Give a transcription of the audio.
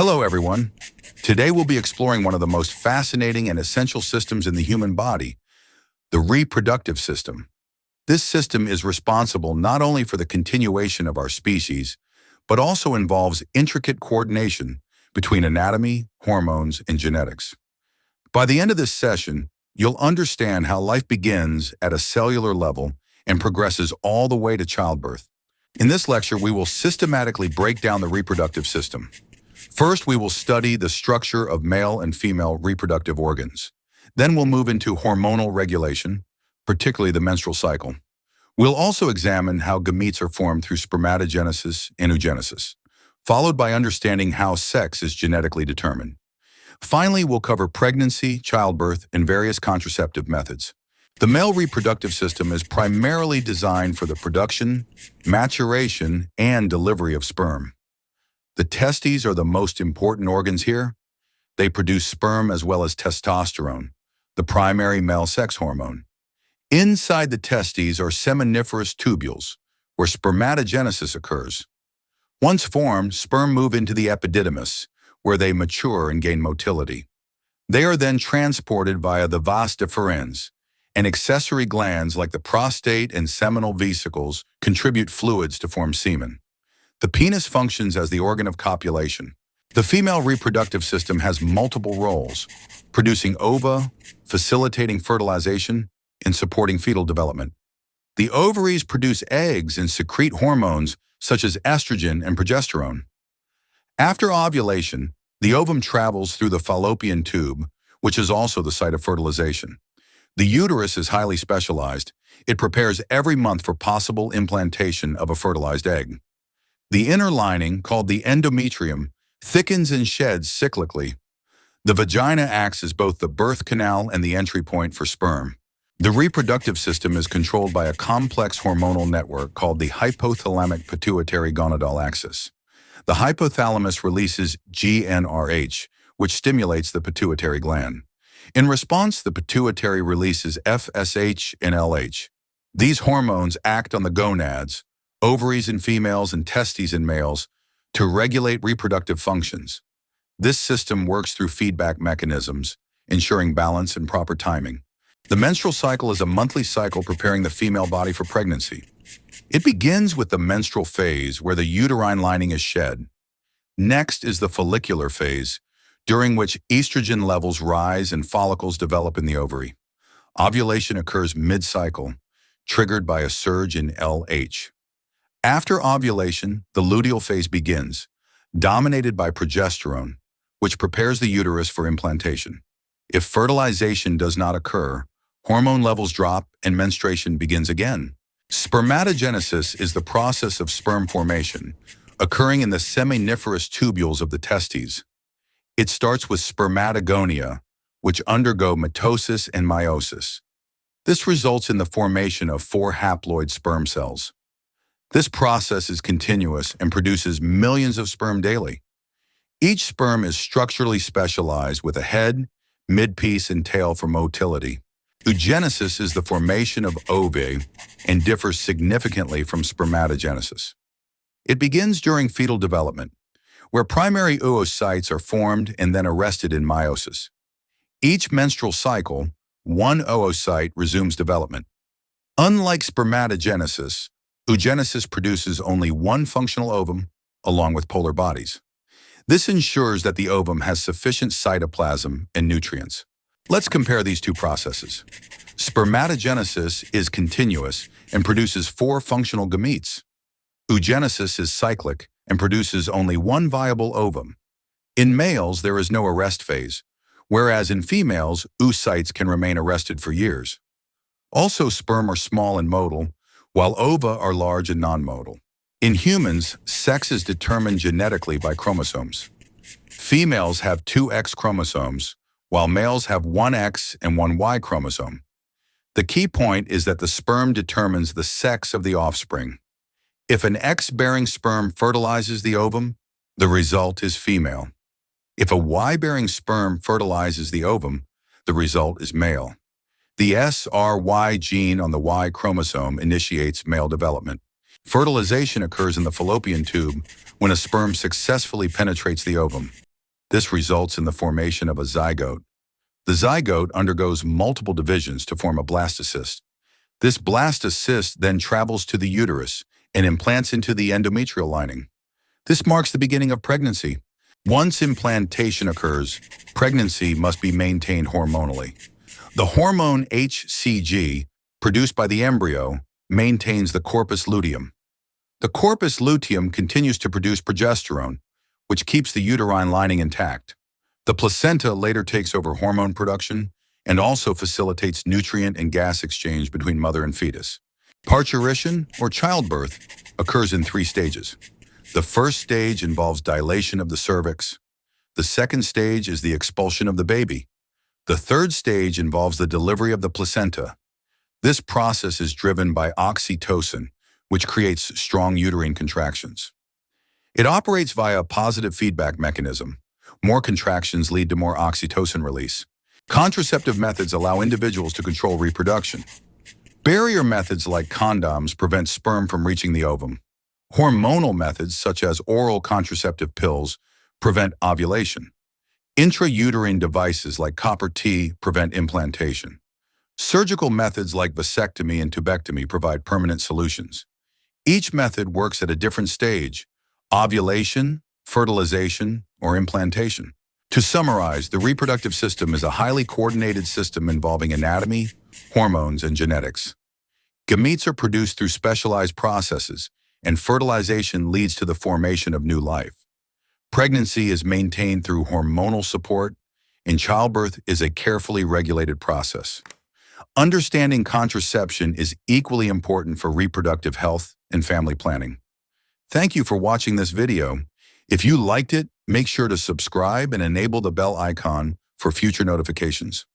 Hello, everyone. Today we'll be exploring one of the most fascinating and essential systems in the human body, the reproductive system. This system is responsible not only for the continuation of our species, but also involves intricate coordination between anatomy, hormones, and genetics. By the end of this session, you'll understand how life begins at a cellular level and progresses all the way to childbirth. In this lecture, we will systematically break down the reproductive system. First, we will study the structure of male and female reproductive organs. Then we'll move into hormonal regulation, particularly the menstrual cycle. We'll also examine how gametes are formed through spermatogenesis and oogenesis, followed by understanding how sex is genetically determined. Finally, we'll cover pregnancy, childbirth, and various contraceptive methods. The male reproductive system is primarily designed for the production, maturation, and delivery of sperm. The testes are the most important organs here. They produce sperm as well as testosterone, the primary male sex hormone. Inside the testes are seminiferous tubules, where spermatogenesis occurs. Once formed, sperm move into the epididymis, where they mature and gain motility. They are then transported via the vas deferens, and accessory glands like the prostate and seminal vesicles contribute fluids to form semen. The penis functions as the organ of copulation. The female reproductive system has multiple roles, producing ova, facilitating fertilization, and supporting fetal development. The ovaries produce eggs and secrete hormones such as estrogen and progesterone. After ovulation, the ovum travels through the fallopian tube, which is also the site of fertilization. The uterus is highly specialized. It prepares every month for possible implantation of a fertilized egg. The inner lining, called the endometrium, thickens and sheds cyclically. The vagina acts as both the birth canal and the entry point for sperm. The reproductive system is controlled by a complex hormonal network called the hypothalamic pituitary gonadal axis. The hypothalamus releases GnRH, which stimulates the pituitary gland. In response, the pituitary releases FSH and LH. These hormones act on the gonads, ovaries in females and testes in males, to regulate reproductive functions. This system works through feedback mechanisms, ensuring balance and proper timing. The menstrual cycle is a monthly cycle preparing the female body for pregnancy. It begins with the menstrual phase, where the uterine lining is shed. Next is the follicular phase, during which estrogen levels rise and follicles develop in the ovary. Ovulation occurs mid-cycle, triggered by a surge in LH. After ovulation, the luteal phase begins, dominated by progesterone, which prepares the uterus for implantation. If fertilization does not occur, hormone levels drop and menstruation begins again. Spermatogenesis is the process of sperm formation, occurring in the seminiferous tubules of the testes. It starts with spermatogonia, which undergo mitosis and meiosis. This results in the formation of 4 haploid sperm cells. This process is continuous and produces millions of sperm daily. Each sperm is structurally specialized with a head, midpiece, and tail for motility. Oogenesis is the formation of ovae and differs significantly from spermatogenesis. It begins during fetal development, where primary oocytes are formed and then arrested in meiosis. Each menstrual cycle, one oocyte resumes development. Unlike spermatogenesis, oogenesis produces only one functional ovum, along with polar bodies. This ensures that the ovum has sufficient cytoplasm and nutrients. Let's compare these two processes. Spermatogenesis is continuous and produces 4 functional gametes. Oogenesis is cyclic and produces only one viable ovum. In males, there is no arrest phase, whereas in females, oocytes can remain arrested for years. Also, sperm are small and motile, while ova are large and non-motile. In humans, sex is determined genetically by chromosomes. Females have 2 X chromosomes, while males have 1 X and 1 Y chromosome. The key point is that the sperm determines the sex of the offspring. If an X-bearing sperm fertilizes the ovum, the result is female. If a Y-bearing sperm fertilizes the ovum, the result is male. The SRY gene on the Y chromosome initiates male development. Fertilization occurs in the fallopian tube when a sperm successfully penetrates the ovum. This results in the formation of a zygote. The zygote undergoes multiple divisions to form a blastocyst. This blastocyst then travels to the uterus and implants into the endometrial lining. This marks the beginning of pregnancy. Once implantation occurs, pregnancy must be maintained hormonally. The hormone HCG, produced by the embryo, maintains the corpus luteum. The corpus luteum continues to produce progesterone, which keeps the uterine lining intact. The placenta later takes over hormone production and also facilitates nutrient and gas exchange between mother and fetus. Parturition, or childbirth, occurs in 3 stages. The first stage involves dilation of the cervix. The second stage is the expulsion of the baby. The third stage involves the delivery of the placenta. This process is driven by oxytocin, which creates strong uterine contractions. It operates via a positive feedback mechanism. More contractions lead to more oxytocin release. Contraceptive methods allow individuals to control reproduction. Barrier methods like condoms prevent sperm from reaching the ovum. Hormonal methods, such as oral contraceptive pills, prevent ovulation. Intrauterine devices like copper T prevent implantation. Surgical methods like vasectomy and tubectomy provide permanent solutions. Each method works at a different stage: ovulation, fertilization, or implantation. To summarize, the reproductive system is a highly coordinated system involving anatomy, hormones, and genetics. Gametes are produced through specialized processes, and fertilization leads to the formation of new life. Pregnancy is maintained through hormonal support, and childbirth is a carefully regulated process. Understanding contraception is equally important for reproductive health and family planning. Thank you for watching this video. If you liked it, make sure to subscribe and enable the bell icon for future notifications.